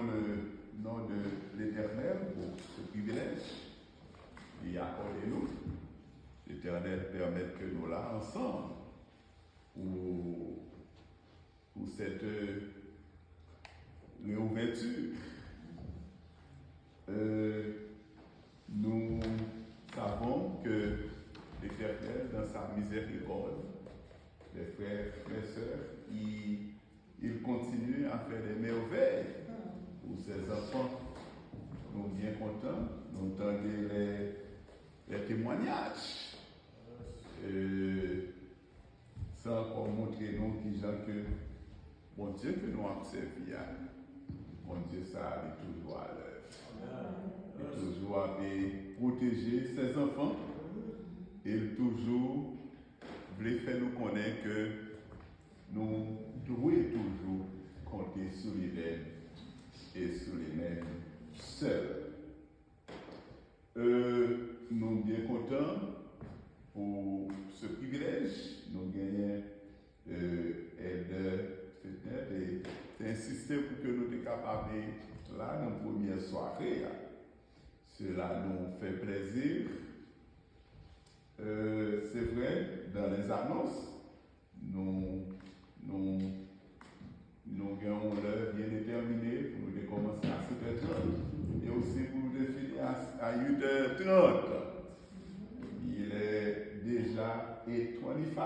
bénissons le nom de l'Éternel pour ce privilège qui accorde nous. L'Éternel permet que nous là ensemble pour cette réouverture. Nous savons que l'Éternel, dans sa miséricorde, les frères et sœurs, il continue à faire des merveilles pour ses enfants. Nous sommes bien contents, nous entendons les témoignages. Ça encore montrer nous qui gens que mon Dieu que nous avons servi, mon Dieu ça est toujours à l'œuvre. Il est toujours à protéger ses enfants. Il toujours voulait faire nous connaître que nous devons toujours compter sur les mêmes et sur les mêmes seuls. Nous sommes bien contents pour ce privilège. Nous gagnons et d'insister pour que nous soyons capables là dans la première soirée. Cela nous fait plaisir. C'est vrai, dans les annonces, nous avons l'heure bien déterminée pour nous commencer à 7h30 et aussi pour nous finir à 8h30. Il est déjà 8:25.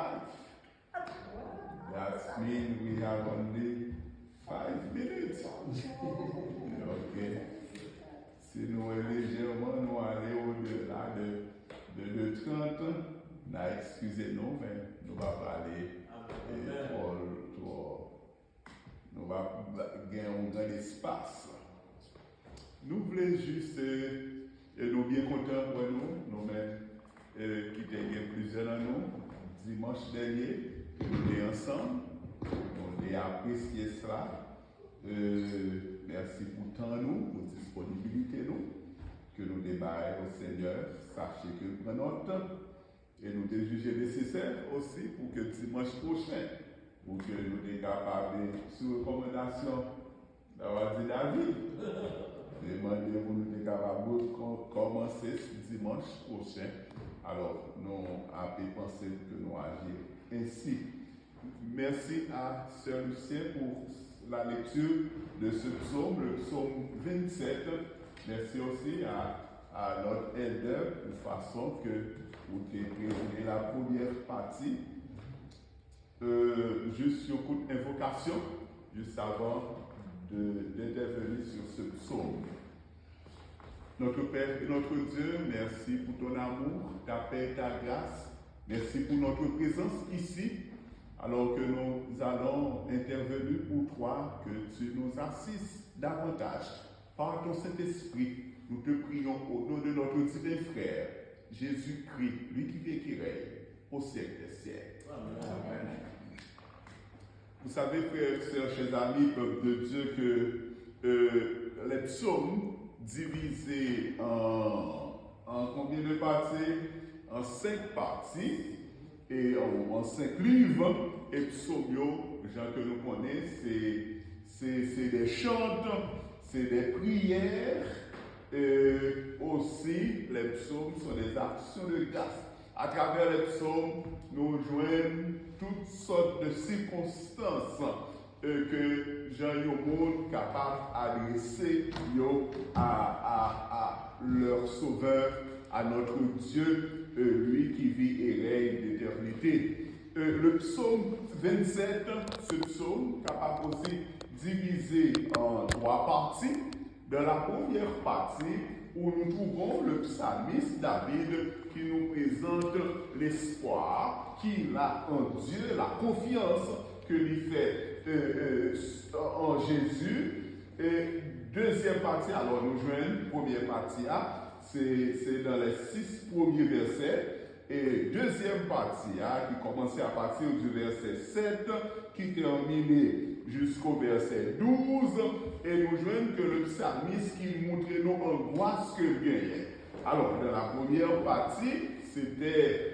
That means we have only 5 minutes. Okay. Si nous légèrement nous allons au-delà de 30, excusez-nous, mais nous ne allons pas aller nous allons gagner un grand espace. Nous voulons juste, et nous bien contents pour nous-mêmes, qui étaient plusieurs dans nous, dimanche dernier, nous étions ensemble, nous avons apprécié cela. Merci pour temps nous, pour disponibilité nous, que nous débarrons au Seigneur. Sachez que nous prenons notre temps et nous devons juger nécessaire aussi pour que dimanche prochain, pour que nous soyons capables, sous recommandation d'avoir dit David, demandez-vous nous sommes capables de commencer ce dimanche prochain. Alors, nous avons pensé que nous agions ainsi. Merci à Sœur Lucien pour la lecture de ce psaume, le psaume 27. Merci aussi à notre aideur de façon que vous avez présenté la première partie, juste sur coup d'invocation, juste avant d'intervenir sur ce psaume. Notre Père et notre Dieu, merci pour ton amour, ta paix et ta grâce. Merci pour notre présence ici, alors que nous allons intervenir pour toi, que tu nous assistes davantage. Par ton Saint-Esprit, nous te prions au nom de notre divin frère, Jésus-Christ, lui qui vit et qui règne au siècle des siècles. Amen. Vous savez, frères et sœurs, chers amis, peuple de Dieu, que les psaumes divisés en combien de parties? En 5 parties et en 5 livres. Et psaumes, gens que nous connaissons, c'est des chants, c'est des prières. Aussi, les psaumes sont des actions de grâce. À travers les psaumes, nous joignons toutes sortes de circonstances que Jean Yomon capable d'adresser à leur Sauveur, à notre Dieu, lui qui vit et règne d'éternité. Le psaume 27, ce psaume capable aussi divisé en 3 parties. Dans la première partie, où nous trouvons le psalmiste David qui nous présente l'espoir qu'il a en Dieu, la confiance que lui fait en Jésus. Et deuxième partie, alors nous joignons, première partie, c'est dans les 6 premiers versets. Et deuxième partie, qui commençait à partir du verset 7, qui terminait jusqu'au verset 12, et nous joignons que le psalmiste qui montrait nos angoisses que gagnait. Alors, dans la première partie, c'était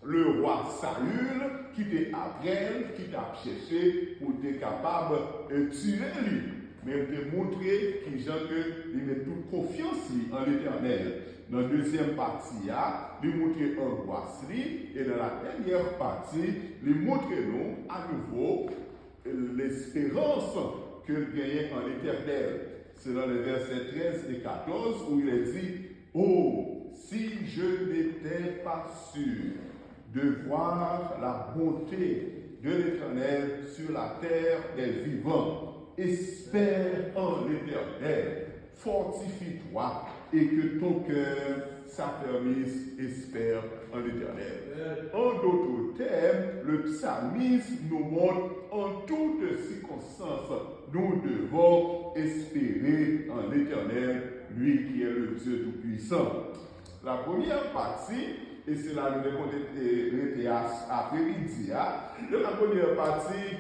le roi Saül qui était après elle, qui t'a cherché pour être capable de tuer lui. mais il te montré qu'il met toute confiance en l'Éternel. Dans la deuxième partie, il montre angoisse. Et dans la dernière partie, il montre nous à nouveau l'espérance que gagne en l'Éternel. C'est dans les versets 13 et 14 où il est dit: oh, si je n'étais pas sûr de voir la bonté de l'Éternel sur la terre des vivants, espère en l'Éternel, fortifie-toi et que ton cœur s'affermisse, espère en l'Éternel. En d'autres termes, le psalmiste nous montre en toutes circonstances, nous devons espérer en l'Éternel, lui qui est le Dieu Tout-Puissant. La première partie, et c'est là que nous avons été après-midi, dans la première partie,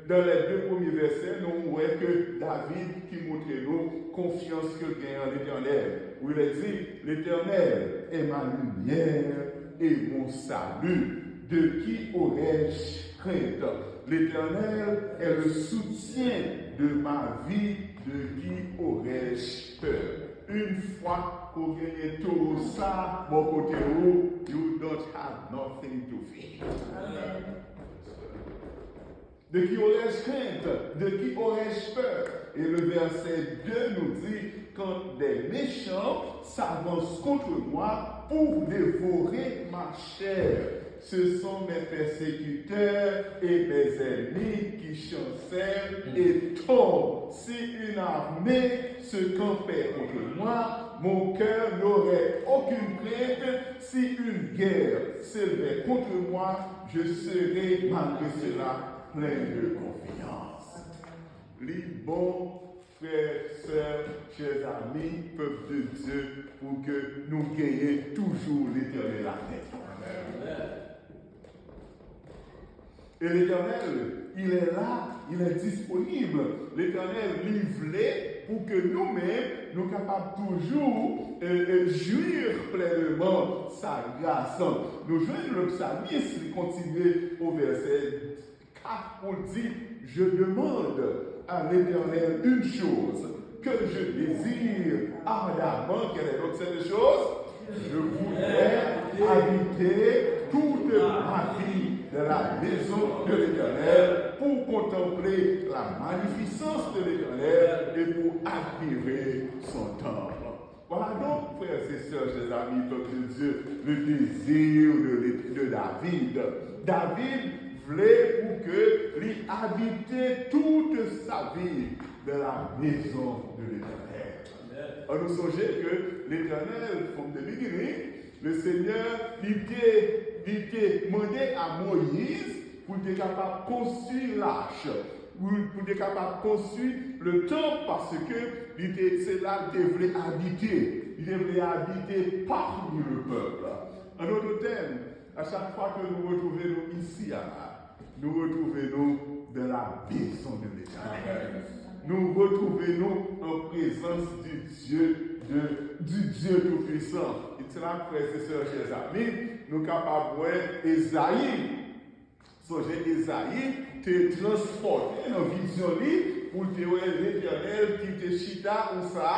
dans les deux premiers versets, nous voyons que David qui montre nous confiance que gagne en l'Éternel. Où il est dit: l'Éternel est ma lumière et mon salut. De qui aurais-je crainte? L'Éternel est le soutien de ma vie. De qui aurais-je peur? Une fois qu'on gagne tout ça, mon côté où, you don't have nothing to fear. Amen. De qui aurais-je crainte? De qui aurais-je peur? Et le verset 2 nous dit: quand des méchants s'avancent contre moi pour dévorer ma chair, ce sont mes persécuteurs et mes ennemis qui chancellent et tombent. Si une armée se campait contre moi, mon cœur n'aurait aucune crainte. Si une guerre s'élevait contre moi, je serais malgré cela plein de confiance. Les bons frères, sœurs, chers amis, peuple de Dieu, pour que nous gagnions toujours l'Éternel à tête. Et l'Éternel, il est là, il est disponible. L'Éternel livré pour que nous-mêmes, nous capables toujours jouir pleinement sa grâce. Nous jouons le psalmiste, il continue au verset 4 pour dire: je demande à l'Éternel une chose que je désire ardemment. Quelle est donc cette chose? Je voudrais habiter toute ma vie dans la maison de l'Éternel pour contempler la magnificence de l'Éternel et pour admirer son temple. Voilà donc, frères et sœurs, chers amis, peuple de Dieu, le désir de David. David voulait pour que lui habitait toute sa vie dans la maison de l'Éternel. On nous songeait que l'Éternel, comme de l'Église, le Seigneur, il était demandé à Moïse pour être capable de construire l'arche, pour être capable de construire le temple, parce que c'est là qu'il devait habiter. Il devait habiter parmi le peuple. En d'autres termes, à chaque fois que nous retrouvons ici, nous retrouvons dans la maison de l'Éternel. Nous retrouvons en présence du Dieu Tout-Puissant. Et c'est là, frères et sœurs, chers amis, nous sommes capables de voir Esaïe. Songez, Esaïe te transporté dans la vision pour te voir l'Éternel qui te chita ou ça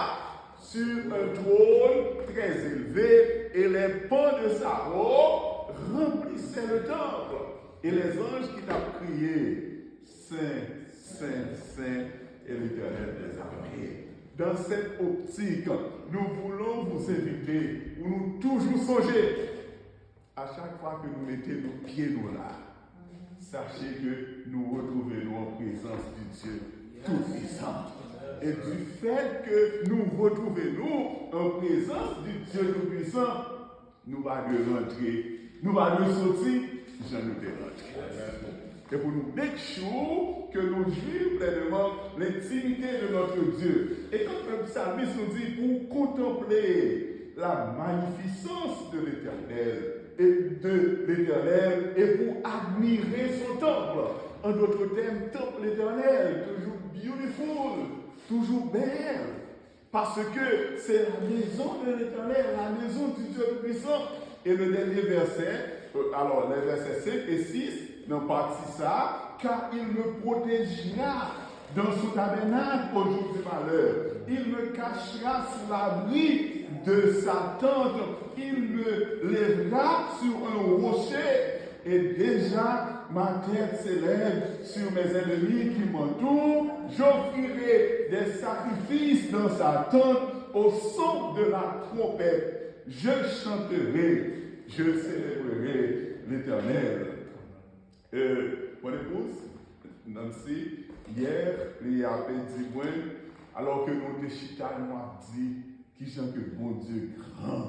sur un trône très élevé et les pans de sa robe remplissaient le temple. Et les anges qui t'ont crié: Saint, Saint, Saint, et l'Éternel des armées. Dans cette optique, nous voulons vous inviter, pour nous toujours songer, à chaque fois que nous mettons nos pieds là, sachez que nous retrouvons en présence du Dieu Tout-Puissant. Et du fait que nous retrouvons en présence du Dieu Tout-Puissant, nous allons rentrer, nous allons sortir, j'en ai rentré. Et pour nous make sure que nous jouions pleinement l'intimité de notre Dieu. Et quand le psalmiste nous dit pour contempler la magnificence de l'Éternel et pour admirer son temple. En d'autres termes, temple l'Éternel, toujours beautiful, toujours belle. Parce que c'est la maison de l'Éternel, la maison du Dieu puissant. Et le dernier verset, alors les versets 5 et 6, n'ont parti ça, car il me protégera dans son tabernacle au jour du malheur. Il me cachera sous l'abri de sa tente. Il me lèvera sur un rocher. Et déjà, ma tête s'élève sur mes ennemis qui m'entourent. J'offrirai des sacrifices dans sa tente au son de la trompette. Je chanterai, je célébrerai l'Éternel. Mon épouse, Nancy, hier, il a dit, alors que nous te chita, nous avons dit, qui chante que bon Dieu grand,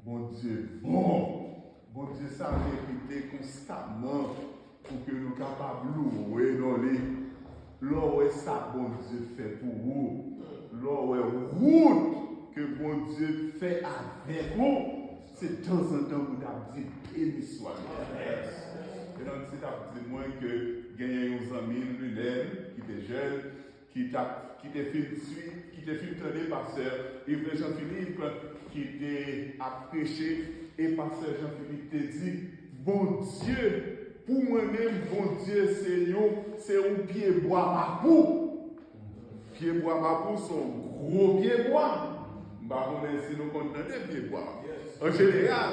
bon Dieu bon. Bon Dieu, ça répété constamment pour que nous soyons capables de louer dans les. Là où ça, bon Dieu fait pour vous. Là où route que bon Dieu fait avec vous. C'est de temps en temps que vous avez dit béni soit l'éternel. Et donc, c'est à dire moi que gagner uns amis, Lunel, qui était jeune, qui était filtré par Pasteur Yves Jean-Philippe, qui était à prêcher. Et Pasteur Jean-Philippe te dit, bon Dieu, pour moi-même, bon Dieu, c'est un pied bois ma boue. Pied bois ma boue sont gros pieds bois. Bah, si nous comptons des pieds bois. En général,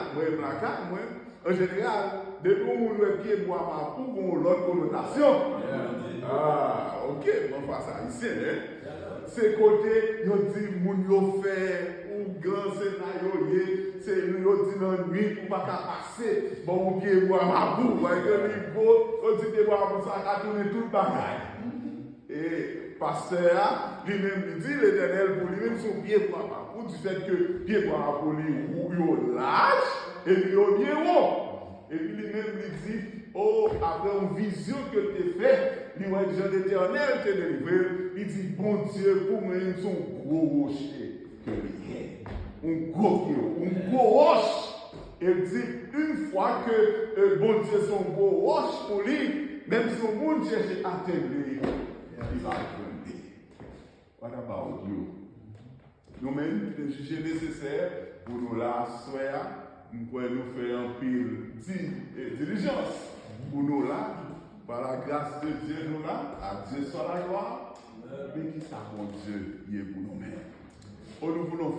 en général, dès qu'on voit pied bois ma boue, on a l'autre connotation. Ah, ok, on va ça ici, hein. C'est côté, ils dit, moun yo fait, ou grand scénario, c'est nous dit dans la nuit pour pas passer, bon, on pied bois ma boue, voyez que niveau, on dit pied bois ma boue, ça a tourné tout le bagage. Et pasteur, lui-même dit, l'Éternel, pour lui-même, son pied bois ma boue, du fait que pied bois ma boue, il lâche, et il est bien haut. Et puis lui-même lui dit, oh, après une vision que tu as faite, lui voit Jean l'Éternel te délivré, il dit, bon Dieu, pour moi, ils sont gros rocher que un gros roche. Et il dit, une fois que bon Dieu son gros roche pour lui, même si on monde cherche à atteindre lui, il va grandir. What about you? Nous-mêmes, nous juger nécessaire pour nous la soya. Nous pouvons nous faire un pile diligence pour nous là, par la grâce de Dieu, nous là, à Dieu soit la gloire, mais qui ça, mon Dieu, il est pour nous-mêmes. Nous voulons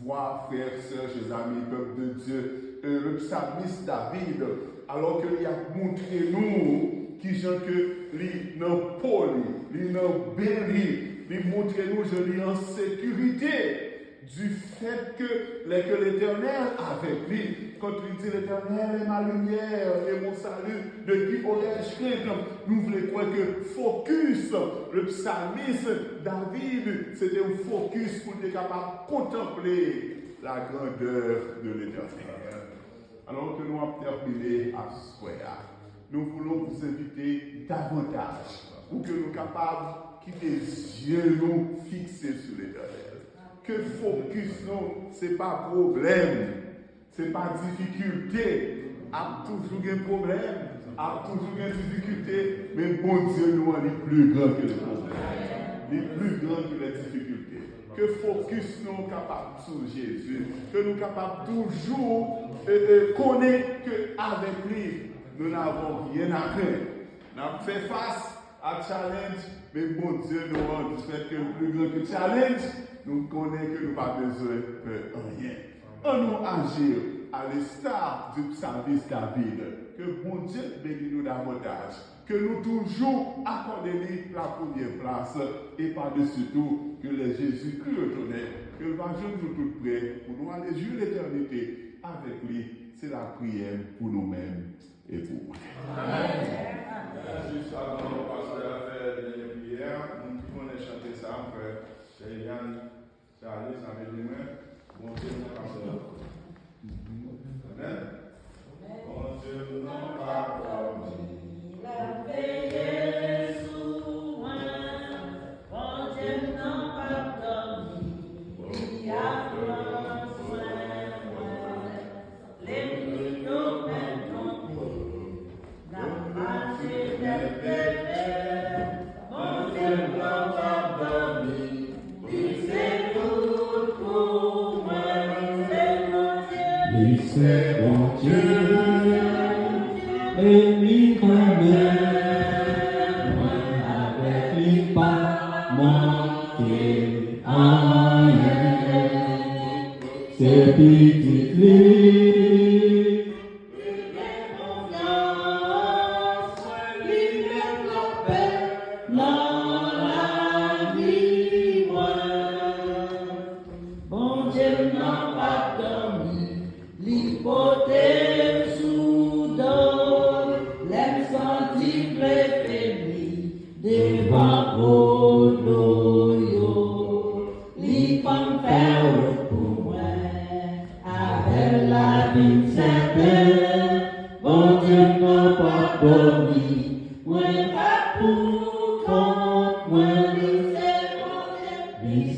voir, frères, sœurs, chers amis, peuple de Dieu, le psalmiste David, alors qu'il a montré nous, qui sont que les non poli, les non bénis, il montre nous, je lis en sécurité. Du fait que l'Éternel avec lui, quand il dit l'Éternel est ma lumière et mon salut, de qui aurais-je crainte? Nous voulons croire que focus, le psalmiste David, c'était un focus pour être capable de contempler la grandeur de l'Éternel. Alors que nous avons terminé à ce soir, nous voulons vous inviter davantage pour que nous soyons capables de quitter les yeux nous fixés sur l'Éternel. Que focus, non, ce n'est pas problème, ce n'est pas difficulté. A toujours un problème, a toujours une difficulté, mais bon Dieu nous est plus grand que les problèmes, les plus grands que les difficultés. Que focus nous capable sur Jésus, que nous capables toujours connaître qu'avec lui, nous n'avons rien à craindre. Nous avons fait face à challenge, mais bon Dieu nous rend du fait que le plus grand que challenge, nous connaissons que nous n'avons pas besoin de rien. On nous agir à l'instar du psalmiste David. Que bon Dieu bénisse nous davantage. Que nous toujours accordions la première place et par-dessus tout que les Jésus-Christ retournent. Que le jour nous tout prêts pour nous aller jouer l'éternité avec lui. C'est la prière pour nous-mêmes et pour vous. Juste avant de passer à faire la prière, nous pouvons chanter ça, frère. C'est Yann. Charlie, ça veut dire, bon Dieu, nous pardonne. Amen. Bon Dieu, nous pardonne. La veille sous moi, bon Dieu, nous pardonne. Il y a besoin, les plutôt maintenant, la marche des bébés, bon Dieu, nous pardonne. C'est mon Dieu, et lui quand même, marqué en ces petites lignes. Confiance, lui met la paix dans la vie, moi. Bon Dieu n'a pas dormi, l'hypothèse soudain, l'aime sentir préféré devant Odoyo. L'hypon fait pour moi, avec la vie certaine. Bon Dieu n'a pas dormi, moi pas pour compte, moi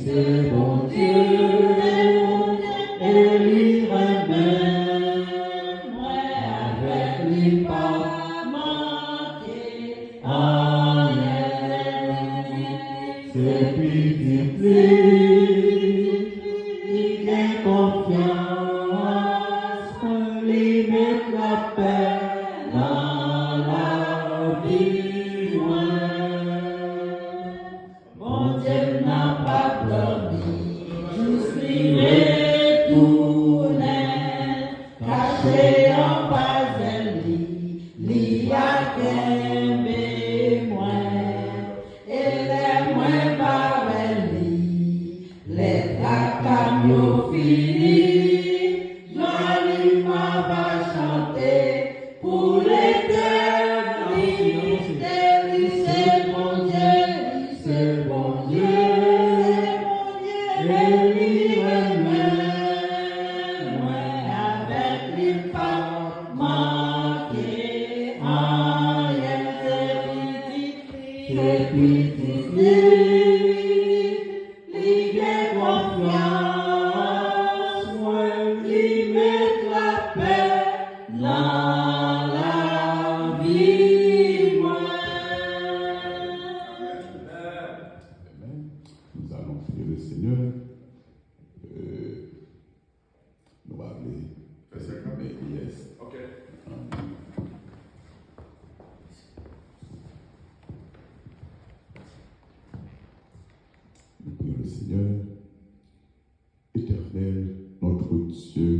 c'est bon Dieu, et lui remet, moi avec lui pas manquer en c'est petites lignes, il a confiance, lui met la paix dans la vie, Mon Dieu n'a pas dormi, juste lui retourné, caché en bas de lui, lui a qu'aimé moi, et les moins par lui, les camions finis, joliment va chanter pour l'éternité, c'est mon Dieu, c'est mon Dieu, et lui moi avec lui pas manquer en ces petites lignes, lui a confiance, moi lui met la paix dans la vie, moi. Amen. Nous allons prier le Seigneur. Nous allons aller. Yes. Ok. Nous prions le Seigneur. Éternel, notre Dieu,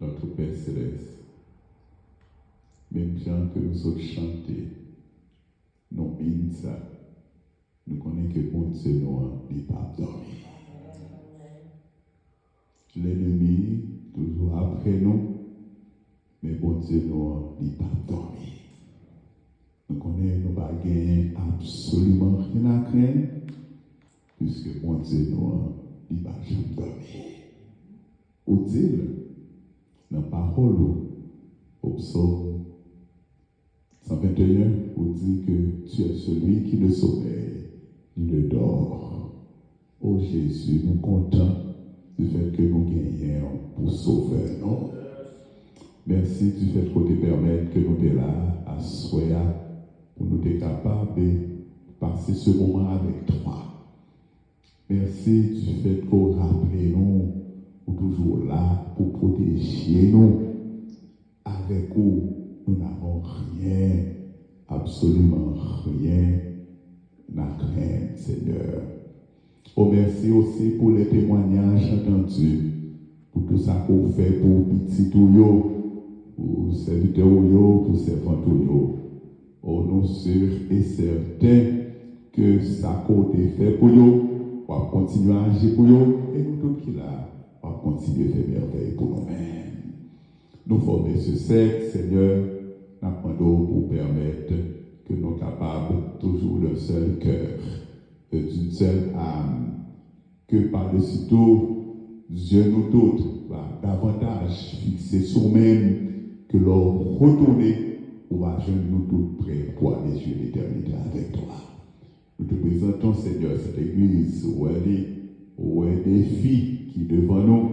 notre Père Céleste. Même gens que nous sommes chantés, nous bins ça. Nous connaissons que bon Dieu nous n'est pas dormi. L'ennemi, toujours après nous, mais bon Dieu nous n'est pas dormi. Nous connaissons nos bagages absolument rien à craindre, puisque bon Dieu nous n'est pas jamais dormi. Ou dit, dans la parole, au psaume 121, on dit que tu es celui qui ne sommeille ni ne dort. Oh Jésus, nous comptons du fait que nous gagnons pour sauver, non? Merci du fait que tu permets que nous sommes là à soya pour nous être capables de passer ce moment avec toi. Merci du fait que vous rappelez nous, vous toujours là pour protéger nous. Avec vous, nous n'avons rien, absolument rien à craindre, Seigneur. Oh, merci aussi pour les témoignages entendus, pour tout ça qu'on fait pour petit Touyo, pour serviteur pour servant Touyo. Oh, nous sûrs et certains que ça qu'on fait pour eux, on va continuer à agir pour eux, et nous tous qui là, on va continuer à faire merveille pour nous-mêmes. Nous former ce cercle, Seigneur, nous demandons pour permettre que nous soyons capables toujours d'un seul cœur, d'une seule âme, que par-dessus tout, Dieu nous tous va davantage fixer sur nous-mêmes que l'on retourne ou va joindre nous tous prêts pour aller sur l'éternité avec toi. Nous te présentons, Seigneur, cette église où est des filles qui devant nous,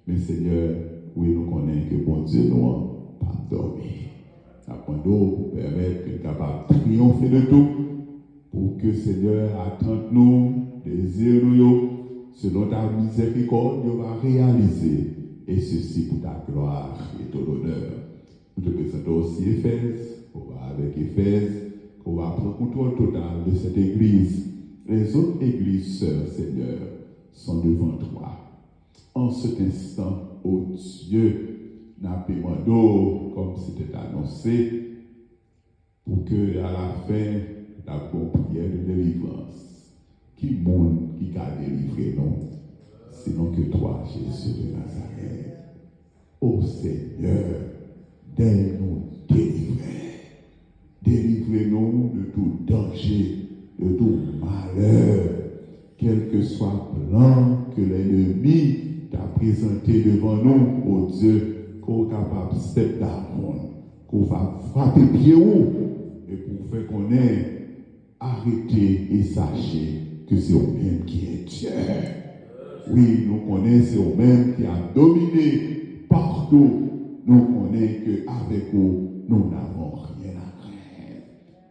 mais Seigneur, oui, nous connaissons que bon Dieu nous a pas dormi. Apprenons pour permettre que nous soyons capables de triompher de tout, pour que Seigneur attende nous, désire nous, selon ta miséricorde, nous va réaliser, et ceci pour ta gloire et ton honneur. Nous te présentons aussi Éphèse, on va avec Éphèse, on va prendre contrôle total de cette église, Les autres églises sœurs, Seigneur, sont devant toi. En cet instant, ô Dieu, nous demandons, comme c'était annoncé, pour que à la fin, la bonne prière de délivrance, qui monde qui a délivré nous, sinon que toi, Jésus de Nazareth. Ô Seigneur, donne-nous délivrer. Délivrez-nous de tout danger, de tout malheur, quel que soit le plan que l'ennemi t'a présenté devant nous, ô Dieu, qu'on est capable de step down, qu'on va frapper pied haut, et pour faire qu'on ait arrêté et sachez que c'est au-même qui est Dieu. Oui, nous connaissons, c'est au-même qui a dominé partout. Nous connaissons qu'avec vous, nous n'avons rien à craindre.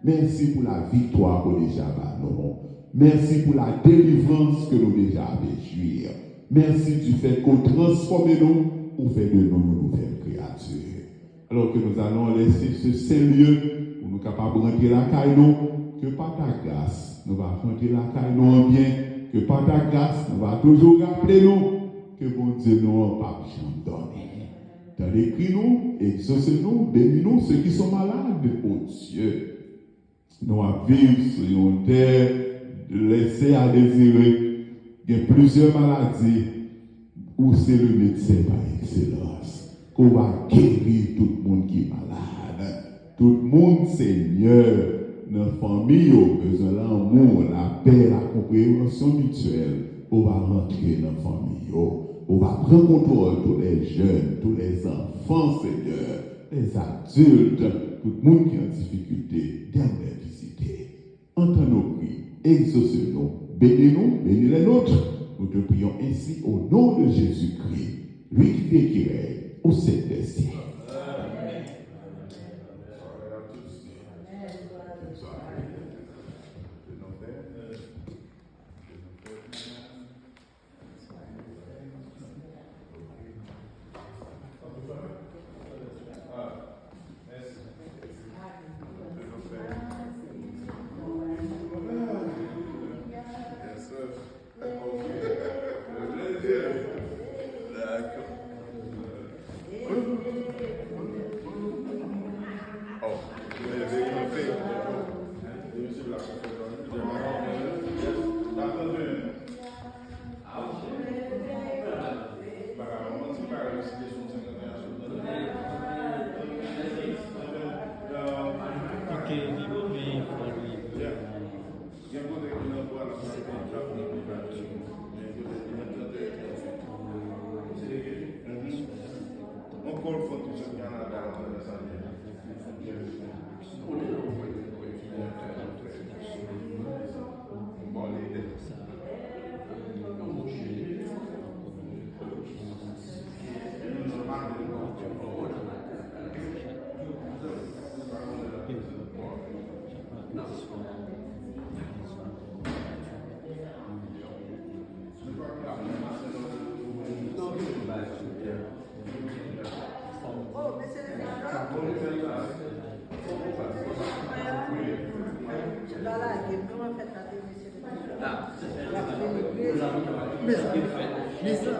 Merci pour la victoire que nous déjà avons. Merci pour la délivrance que nous déjà avons jouir. Merci du fait qu'on transforme nous ou fait de nous une nouvelle créature. Alors que nous allons laisser ce saint lieu pour nous capables de rentrer la caille nous, que par ta grâce, nous allons rentrer la caille nous en bien, que par ta grâce, nous allons toujours rappeler nous que bon Dieu nous n'a pas donné. Dans les cris nous, exaucez-nous, bénis-nous ceux qui sont malades, ô Dieu. Nous allons vivre sur une terre laissée à désirer. Il y a plusieurs maladies où c'est le médecin par excellence qu'on va guérir tout le monde qui est malade. Tout le monde, Seigneur, dans la famille, besoin de l'amour, la paix, la compréhension mutuelle. On va rentrer dans la famille. On va prendre contrôle de tous les jeunes, tous les enfants, Seigneur, les adultes, tout le monde qui est en difficulté, dernière visiter. Entends nos cris, exauce-nous, bénis-nous, bénis les nôtres. Nous te prions ainsi au nom de Jésus-Christ, lui qui vit et qui règne au siècle des siècles. It's